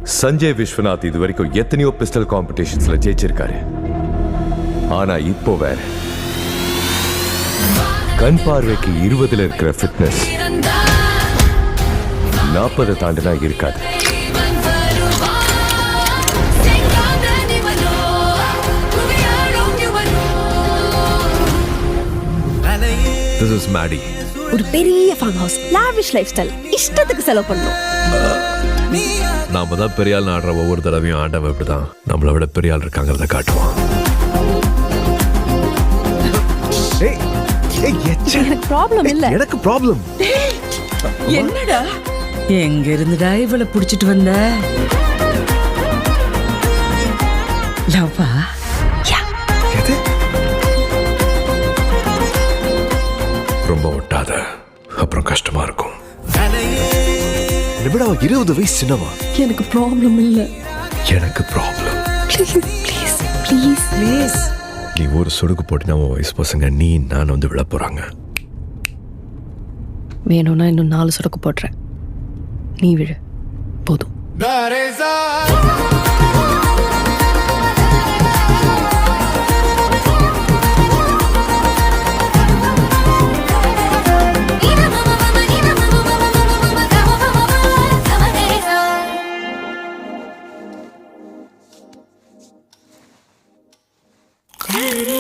சஞ்சய் விஸ்வநாத் இது வரைக்கும் எத்தனையோ பிஸ்டல் காம்படிஷன்ஸ்ல ஜெயிச்சிருக்காரு. ஆனா இப்போ வேற. கண் பார்வைக்கு 20ல இருக்கிற ஃபிட்னஸ் 40 தாண்டினா இருக்காது. This is Maddie. ஒரு பெரிய farm house, lavish life style, இஷ்டத்துக்கு செலவு பண்ணணும். நாம தான் பெரிய ஆள் ஆடுற ஒவ்வொரு தடவையும் ஆண்டவன் இப்படிதான் நம்மளை விட பெரிய ஆள் இருக்காங்கிறத காட்டுவான். எனக்கு ப்ராப்ளம் இல்ல. எனக்கு ப்ராப்ளம். என்னடா எங்க இருந்துடா இவளை புடிச்சிட்டு வந்த? லவ்வா? ரொம்ப ஒட்டாத, அப்புறம் கஷ்டமா இருக்கும். 20 வயசு சின்னவா. எனக்கு ப்ராப்ளம் இல்ல. எனக்கு problem. Please please please please. நீ ஒரு சொடுக்கு போட்டினா உன் வயசு பசங்க நீ நான் வந்து விழ போறாங்க. வேணும்னா இன்னும் 4 சொடக்கு போடுறேன். நீ விழு போதும். Hey